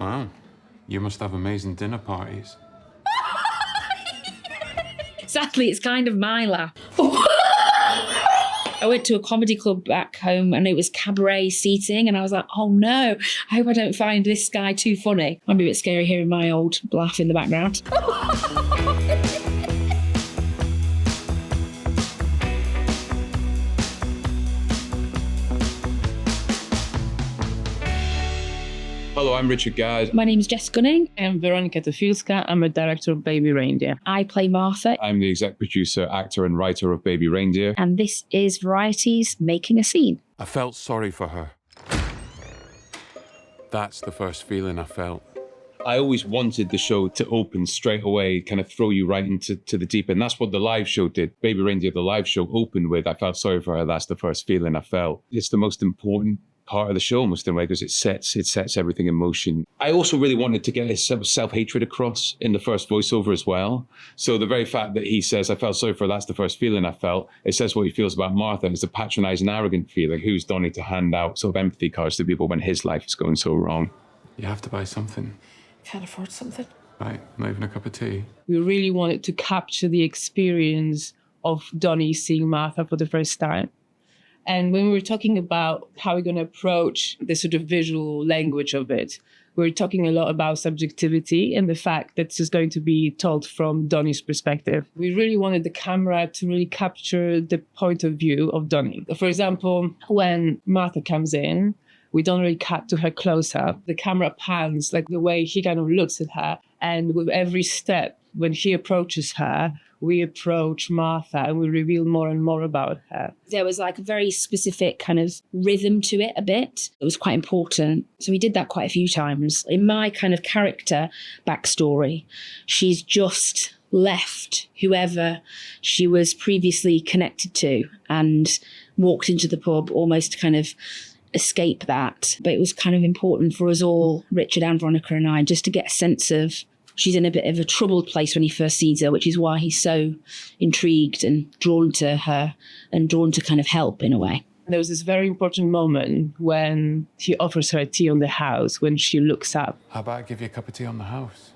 Wow. You must have amazing dinner parties. Exactly, it's kind of my laugh. I went to a comedy club back home and it was cabaret seating and I was like, oh no, I hope I don't find this guy too funny. Might be a bit scary hearing my old laugh in the background. Hello, I'm Richard Gadd. My name's Jess Gunning. I'm Weronika Tofilska. I'm a director of Baby Reindeer. I play Martha. I'm the exec producer, actor and writer of Baby Reindeer. And this is Variety's Making a Scene. I felt sorry for her. That's the first feeling I felt. I always wanted the show to open straight away, kind of throw you right into the deep end. That's what the live show did. Baby Reindeer, the live show, opened with, I felt sorry for her. That's the first feeling I felt. It's the most important part of the show almost in a way because it sets everything in motion. I also really wanted to get his self-hatred across in the first voiceover as well. So the very fact that he says, I felt sorry for her, that's the first feeling I felt, it says what he feels about Martha. It's a patronizing, arrogant feeling. Who's Donny to hand out sort of empathy cards to people when his life is going so wrong? You have to buy something. Can't afford something. Right, not even a cup of tea. We really wanted to capture the experience of Donny seeing Martha for the first time. And when we were talking about how we're going to approach the sort of visual language of it, we were talking a lot about subjectivity and the fact that this is going to be told from Donny's perspective. We really wanted the camera to really capture the point of view of Donny. For example, when Martha comes in, we don't really cut to her close-up. The camera pans, like the way he kind of looks at her. And with every step, when he approaches her, we approach Martha and we reveal more and more about her. There was like a very specific kind of rhythm to it a bit. It was quite important. So we did that quite a few times. In my kind of character backstory, she's just left whoever she was previously connected to and walked into the pub almost to kind of escape that. But it was kind of important for us all, Richard and Weronika and I, just to get a sense of she's in a bit of a troubled place when he first sees her, which is why he's so intrigued and drawn to her and drawn to kind of help in a way. There was this very important moment when he offers her a tea on the house, when she looks up. How about I give you a cup of tea on the house?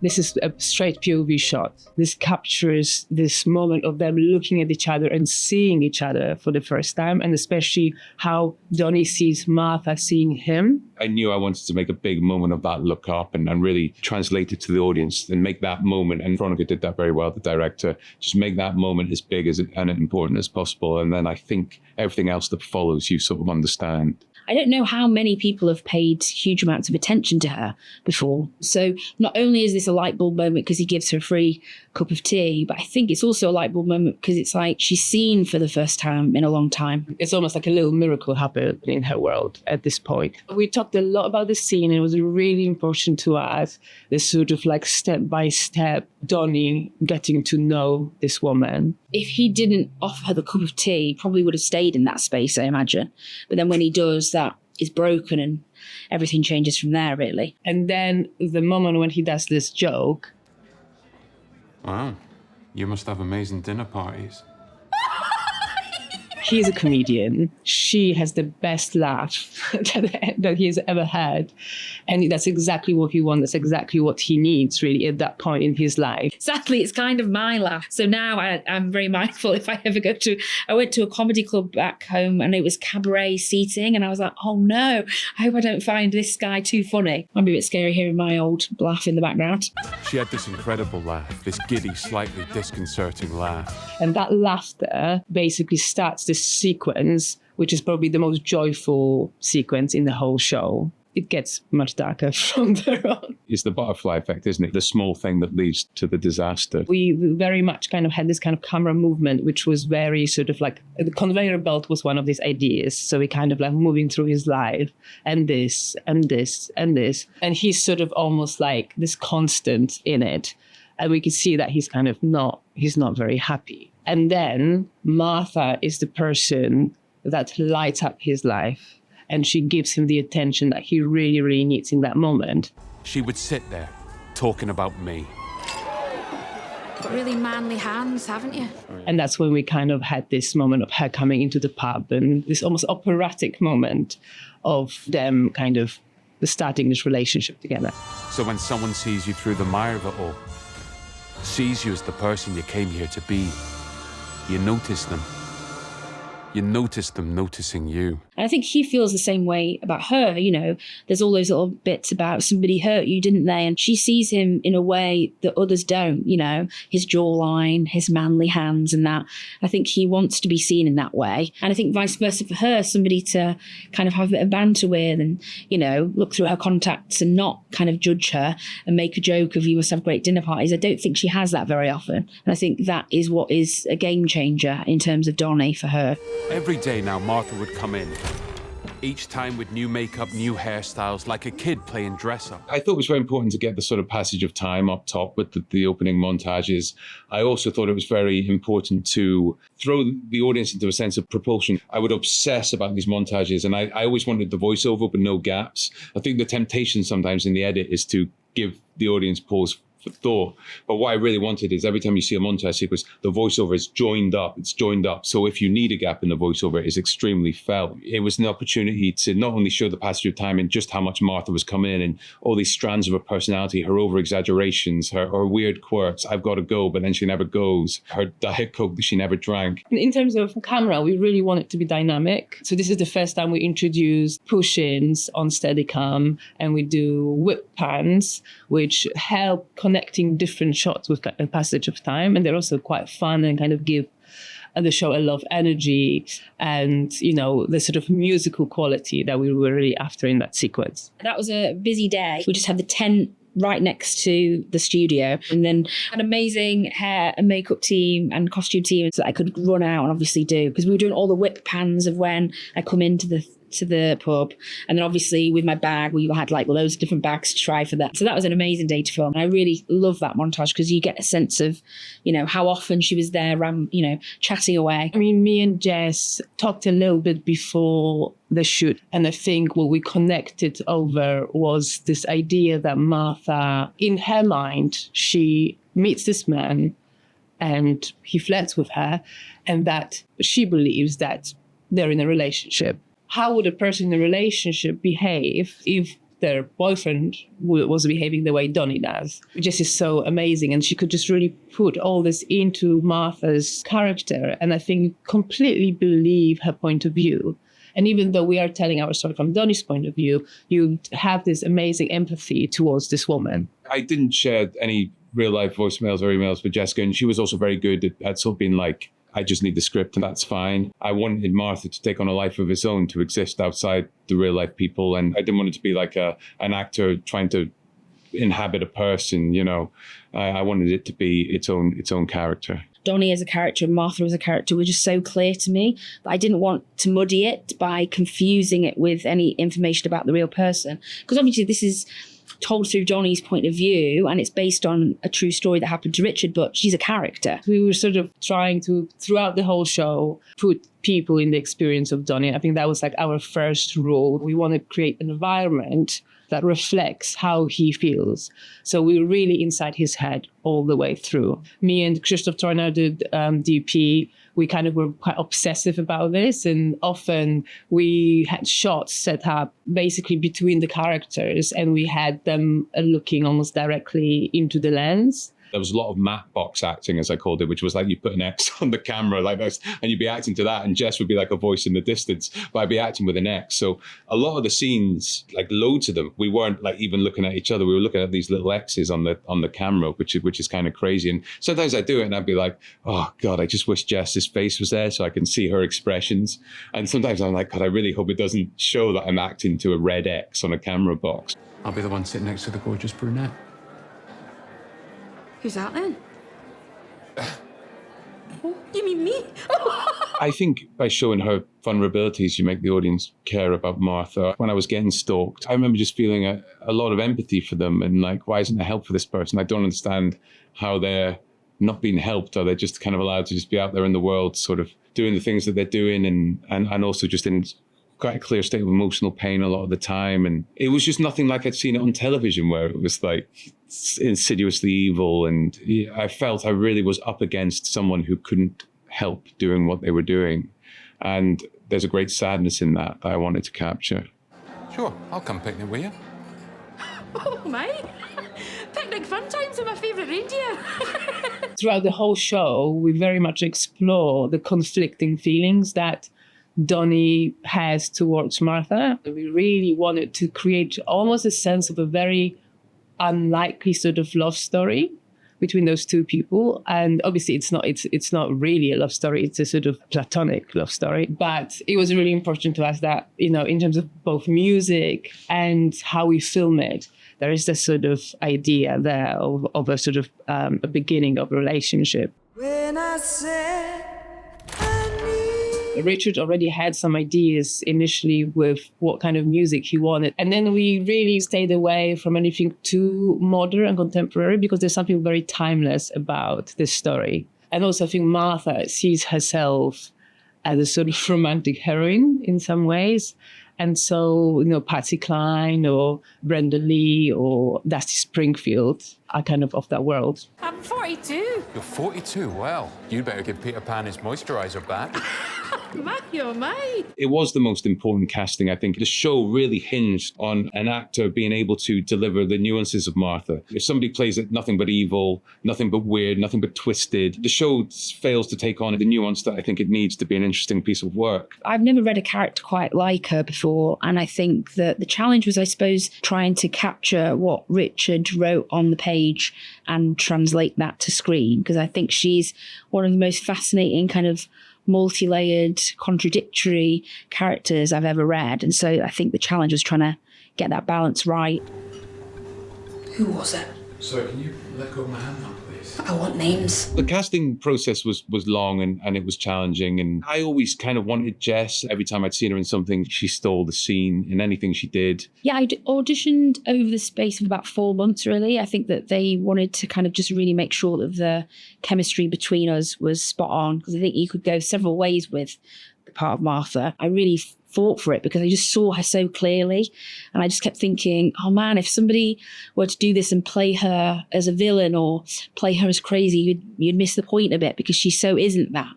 This is a straight POV shot. This captures this moment of them looking at each other and seeing each other for the first time, and especially how Donny sees Martha seeing him. I knew I wanted to make a big moment of that look up and really translate it to the audience and make that moment, and Weronika did that very well, the director, just make that moment as big as and important as possible. And then I think everything else that follows you sort of understand. I don't know how many people have paid huge amounts of attention to her before. So not only is this a light bulb moment because he gives her a free cup of tea, but I think it's also a light bulb moment because it's like she's seen for the first time in a long time. It's almost like a little miracle happened in her world at this point. We talked a lot about the scene, and it was really important to us, this sort of like step-by-step Donny getting to know this woman. If he didn't offer her the cup of tea, he probably would have stayed in that space, I imagine. But then when he does, that is broken and everything changes from there, really. And then the moment when he does this joke. Wow, you must have amazing dinner parties. He's a comedian. She has the best laugh that he has ever had. And that's exactly what he wants. That's exactly what he needs, really, at that point in his life. Exactly, it's kind of my laugh. So now I'm very mindful if I ever I went to a comedy club back home and it was cabaret seating and I was like, oh no, I hope I don't find this guy too funny. Might be a bit scary hearing my old laugh in the background. She had this incredible laugh, this giddy, slightly disconcerting laugh. And that laughter basically starts this sequence, which is probably the most joyful sequence in the whole show. It gets much darker from there on. It's the butterfly effect, isn't it? The small thing that leads to the disaster. We very much kind of had this kind of camera movement, which was very sort of like, the conveyor belt was one of these ideas. So we kind of like moving through his life and this and this and this. And he's sort of almost like this constant in it. And we can see that he's not very happy. And then Martha is the person that lights up his life. And she gives him the attention that he really, really needs in that moment. She would sit there, talking about me. got really manly hands, haven't you? And that's when we kind of had this moment of her coming into the pub and this almost operatic moment of them kind of starting this relationship together. So when someone sees you through the mire of it all, sees you as the person you came here to be, you notice them. You notice them noticing you. And I think he feels the same way about her. You know, there's all those little bits about somebody hurt you, didn't they? And she sees him in a way that others don't, you know, his jawline, his manly hands and that. I think he wants to be seen in that way. And I think vice versa for her, somebody to kind of have a bit of banter with and, you know, look through her contacts and not kind of judge her and make a joke of you must have great dinner parties. I don't think she has that very often. And I think that is what is a game changer in terms of Donny for her. Every day now, Martha would come in, each time with new makeup, new hairstyles, like a kid playing dress-up. I thought it was very important to get the sort of passage of time up top with the opening montages. I also thought it was very important to throw the audience into a sense of propulsion. I would obsess about these montages, and I always wanted the voiceover, but no gaps. I think the temptation sometimes in the edit is to give the audience pause for thought. But what I really wanted is every time you see a montage sequence, the voiceover is joined up. It's joined up. So if you need a gap in the voiceover, it's extremely felt. It was an opportunity to not only show the passage of time and just how much Martha was coming in and all these strands of her personality, her over-exaggerations, her weird quirks. I've got to go, but then she never goes. Her Diet Coke that she never drank. In terms of camera, we really want it to be dynamic. So this is the first time we introduce push-ins on Steadicam, and we do whip pans, which help connecting different shots with a passage of time, and they're also quite fun and kind of give the show a lot of energy and, you know, the sort of musical quality that we were really after in that sequence. That was a busy day. We just had the tent right next to the studio, and then an amazing hair and makeup team and costume team so that I could run out and obviously do, because we were doing all the whip pans of when I come into the pub, and then obviously with my bag we had like loads of different bags to try for that. So that was an amazing day to film, and I really love that montage because you get a sense of, you know, how often she was there, you know, chatting away. I mean, me and Jess talked a little bit before the shoot, and I think what we connected over was this idea that Martha, in her mind, she meets this man and he flirts with her, and that she believes that they're in a relationship. How would a person in a relationship behave if their boyfriend was behaving the way Donny does? It just is so amazing. And she could just really put all this into Martha's character, and I think completely believe her point of view. And even though we are telling our story from Donny's point of view, you have this amazing empathy towards this woman. I didn't share any real life voicemails or emails with Jessica, and she was also very good at sort of being like, I just need the script and that's fine. I wanted Martha to take on a life of its own, to exist outside the real life people. And I didn't want it to be like an actor trying to inhabit a person, you know. I wanted it to be its own character. Donny as a character and Martha as a character were just so clear to me that I didn't want to muddy it by confusing it with any information about the real person. Because obviously this is told through Donny's point of view, and it's based on a true story that happened to Richard, but she's a character. We were sort of trying to, throughout the whole show, put people in the experience of Donny. I think that was like our first rule. We want to create an environment that reflects how he feels. So we were really inside his head all the way through. Me and Christoph Torner did DP. We kind of were quite obsessive about this, and often we had shots set up basically between the characters, and we had them looking almost directly into the lens. There was a lot of matte box acting, as I called it, which was like you put an X on the camera like this and you'd be acting to that, and Jess would be like a voice in the distance, but I'd be acting with an X. So a lot of the scenes, like loads of them, we weren't like even looking at each other. We were looking at these little X's on the camera, which is kind of crazy. And sometimes I do it and I'd be like, oh God, I just wish Jess's face was there so I can see her expressions. And sometimes I'm like, God, I really hope it doesn't show that I'm acting to a red X on a camera box. I'll be the one sitting next to the gorgeous brunette. Who's that then? Oh, you mean me? I think by showing her vulnerabilities, you make the audience care about Martha. When I was getting stalked, I remember just feeling a lot of empathy for them and like, why isn't there help for this person? I don't understand how they're not being helped, or they're just kind of allowed to just be out there in the world sort of doing the things that they're doing and also just in quite a clear state of emotional pain a lot of the time. And it was just nothing like I'd seen it on television, where it was like insidiously evil. And I felt I really was up against someone who couldn't help doing what they were doing. And there's a great sadness in that I wanted to capture. Sure, I'll come picnic with you. Oh, my. Picnic fun times with my favourite reindeer. Throughout the whole show, we very much explore the conflicting feelings that Donny has towards Martha. We really wanted to create almost a sense of a very unlikely sort of love story between those two people. And obviously it's not really a love story, it's a sort of platonic love story. But it was really important to us that, you know, in terms of both music and how we film it, there is this sort of idea there of a sort of a beginning of a relationship. When I said Richard already had some ideas initially with what kind of music he wanted. And then we really stayed away from anything too modern and contemporary because there's something very timeless about this story. And also I think Martha sees herself as a sort of romantic heroine in some ways. And so, you know, Patsy Cline or Brenda Lee or Dusty Springfield are kind of that world. I'm 42. You're 42? Well, you'd better give Peter Pan his moisturiser back. My, oh, my. It was the most important casting, I think. The show really hinged on an actor being able to deliver the nuances of Martha. If somebody plays it nothing but evil, nothing but weird, nothing but twisted, the show fails to take on the nuance that I think it needs to be an interesting piece of work. I've never read a character quite like her before, and I think that the challenge was, I suppose, trying to capture what Richard wrote on the page and translate that to screen, because I think she's one of the most fascinating kind of multi-layered, contradictory characters I've ever read. And so I think the challenge was trying to get that balance right. who was it? Sorry, can you let go of my hand now, please? I want names. The casting process was long and it was challenging. And I always kind of wanted Jess. Every time I'd seen her in something, she stole the scene in anything she did. Yeah, I auditioned over the space of about 4 months, really. I think that they wanted to kind of just really make sure that the chemistry between us was spot on, because I think you could go several ways with the part of Martha. I really fought for it because I just saw her so clearly. And I just kept thinking, oh man, if somebody were to do this and play her as a villain or play her as crazy, you'd miss the point a bit, because she so isn't that.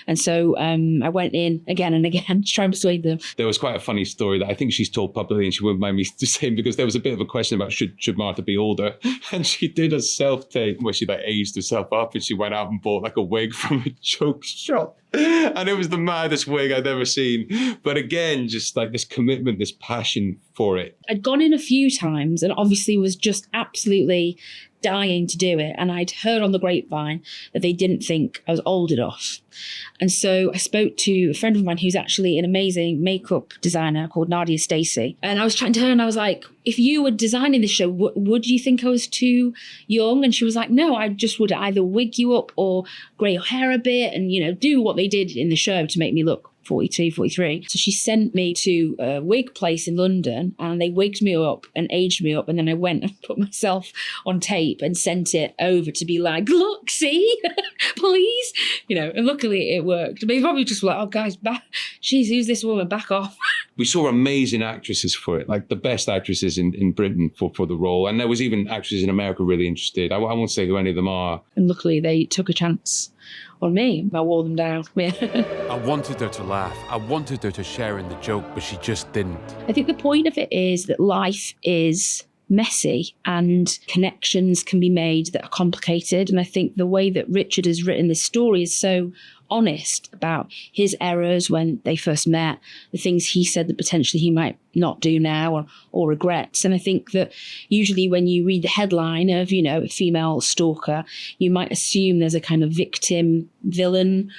And so I went in again and again to try and persuade them. There was quite a funny story that I think she's told publicly, and she wouldn't mind me saying, because there was a bit of a question about should Martha be older. And she did a self-tape where she like aged herself up, and she went out and bought like a wig from a joke shop. And it was the maddest wig I'd ever seen. But again, just like this commitment, this passion for it. I'd gone in a few times and obviously was just absolutely dying to do it. And I'd heard on the grapevine that they didn't think I was old enough. And so I spoke to a friend of mine who's actually an amazing makeup designer called Nadia Stacey. And I was chatting to her and I was like, if you were designing this show, would you think I was too young? And she was like, no, I just would either wig you up or grey your hair a bit and, you know, do what they did in the show to make me look 42, 43. So she sent me to a wig place in London and they wigged me up and aged me up. And then I went and put myself on tape and sent it over to be like, look, see, please, you know, and luckily it worked. They probably just were like, oh, guys, she's who's this woman? Back off. We saw amazing actresses for it, like the best actresses in Britain for the role. And there was even actresses in America really interested. I won't say who any of them are. And luckily they took a chance on me. I wore them down. I wanted her to laugh. I wanted her to share in the joke, but she just didn't. I think the point of it is that life is messy and connections can be made that are complicated. And I think the way that Richard has written this story is so honest about his errors when they first met, the things he said that potentially he might not do now or regrets. And I think that usually when you read the headline of, you know, a female stalker, you might assume there's a kind of victim villain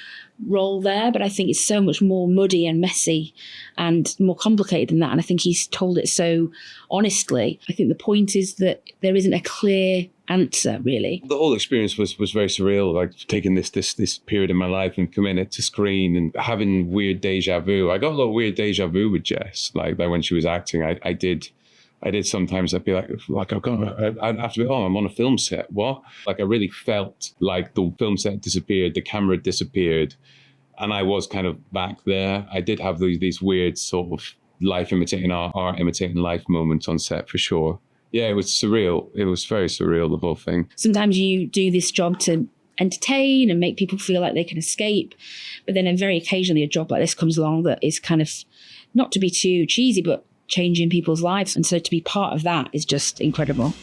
role there, but I think it's so much more muddy and messy and more complicated than that. And I think he's told it so honestly. I think the point is that there isn't a clear answer, really. The whole experience was very surreal, like taking this period in my life and coming it to screen and having weird deja vu. I got a lot of weird deja vu with Jess, like when she was acting. I did sometimes I'd be like I'd have to be, I'm on a film set. What? Like I really felt like the film set disappeared, the camera disappeared, and I was kind of back there. I did have these weird sort of life imitating art imitating life moments on set for sure. Yeah, it was surreal. It was very surreal, the whole thing. Sometimes you do this job to entertain and make people feel like they can escape. But then very occasionally a job like this comes along that is kind of, not to be too cheesy, but changing people's lives. And so to be part of that is just incredible.